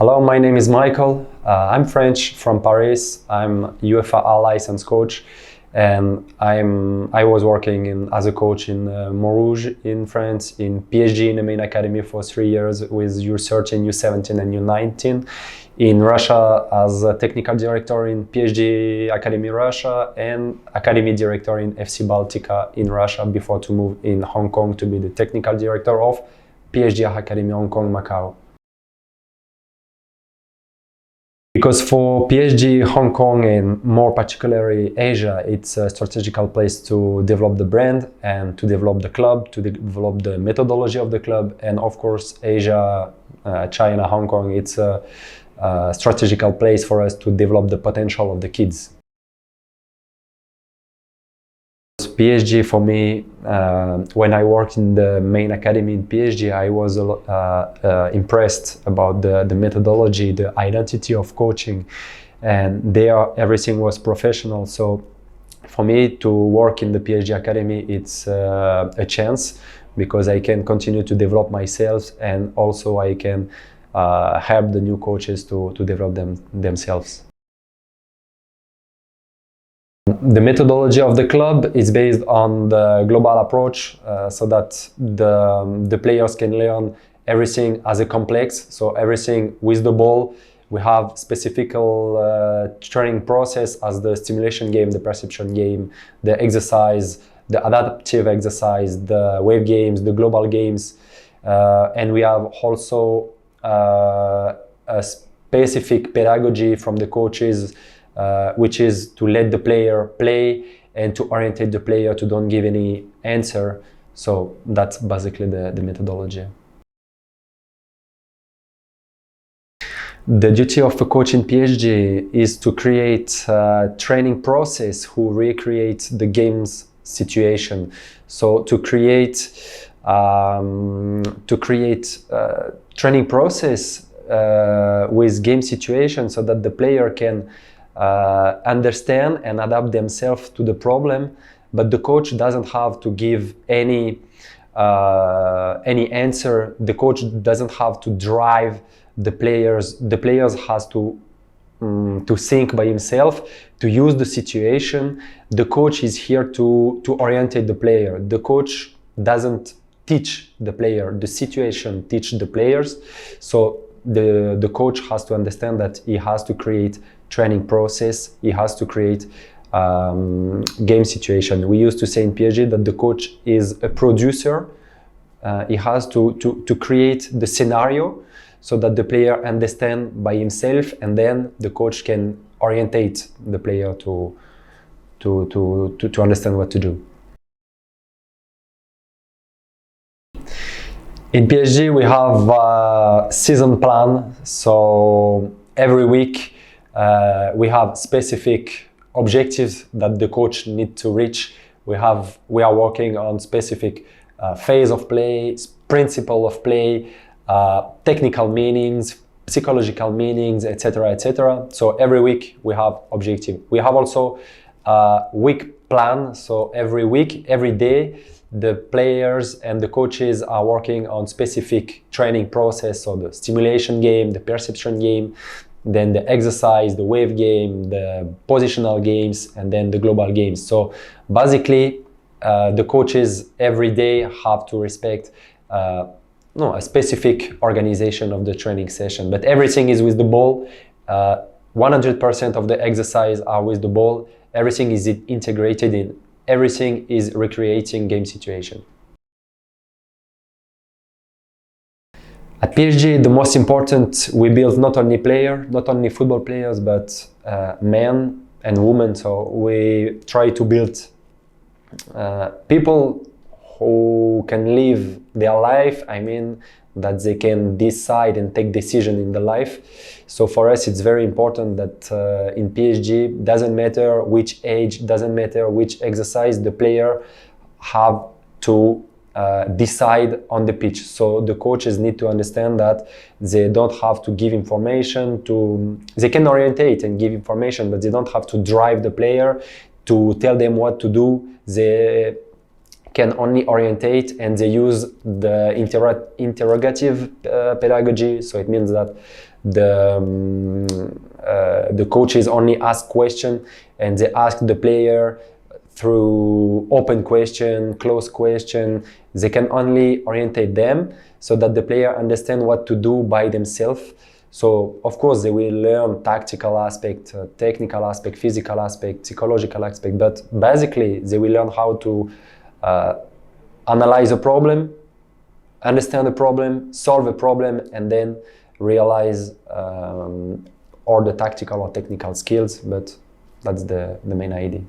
Hello, my name is Michael. I'm French from Paris. I'm UEFA A licensed coach, and I was working as a coach in Montrouge in France, in PSG in the main academy for 3 years with U13, U17 and U19. In Russia as a technical director in PSG Academy Russia and academy director in FC Baltica in Russia before to move in Hong Kong to be the technical director of PSG Academy Hong Kong Macau. Because for PSG, Hong Kong, and more particularly Asia, it's a strategical place to develop the brand and to develop the club, to develop the methodology of the club. And of course, Asia, China, Hong Kong, it's a strategical place for us to develop the potential of the kids. PSG for me, when I worked in the main academy in PSG, I was impressed about the methodology, the identity of coaching, and there everything was professional. So for me to work in the PSG academy, it's a chance because I can continue to develop myself, and also I can help the new coaches to develop themselves. The methodology of the club is based on the global approach, so that the players can learn everything as a complex, so everything with the ball. We have specific training process as the stimulation game, the perception game, the exercise, the adaptive exercise, the wave games, the global games, and we have also a specific pedagogy from the coaches, which is to let the player play and to orientate the player to don't give any answer. So that's basically the methodology. The duty of a coach in PSG is to create a training process who recreate the game's situation. So to create training process with game situation so that the player can understand and adapt themselves to the problem, but the coach doesn't have to give any answer. The coach doesn't have to drive the players. The players has to think by himself, to use the situation. The coach is here to orientate the player. The coach doesn't teach the player. The situation teach the players. So the coach has to understand that he has to create training process, he has to create game situation. We used to say in PSG that the coach is a producer. He has to create the scenario so that the player understand by himself, and then the coach can orientate the player to understand what to do. In PSG we have a season plan, so every week we have specific objectives that the coach needs to reach. We are working on specific phase of play, principle of play, technical meanings, psychological meanings, etc., etc. So every week we have objective. We have also a week plan. So every week, every day, the players and the coaches are working on specific training process. So the stimulation game, the perception game, then the exercise, the wave game, the positional games, and then the global games. So basically, the coaches every day have to respect a specific organization of the training session. But everything is with the ball. 100% of the exercise are with the ball. Everything is integrated in. Everything is recreating game situation. At PSG, the most important, we build not only football players, but men and women. So we try to build people who can live their life. I mean, that they can decide and take decision in the life. So for us, it's very important that in PSG, doesn't matter which age, doesn't matter which exercise, the player have to decide on the pitch. So the coaches need to understand that they don't have to give information they can orientate and give information, but they don't have to drive the player to tell them what to do. They can only orientate, and they use the interrogative pedagogy. So it means that the coaches only ask questions, and they ask the player through open question, closed question. They can only orientate them so that the player understand what to do by themselves. So of course they will learn tactical aspect, technical aspect, physical aspect, psychological aspect, but basically they will learn how to analyze a problem, understand the problem, solve a problem, and then realize all the tactical or technical skills. But that's the main idea.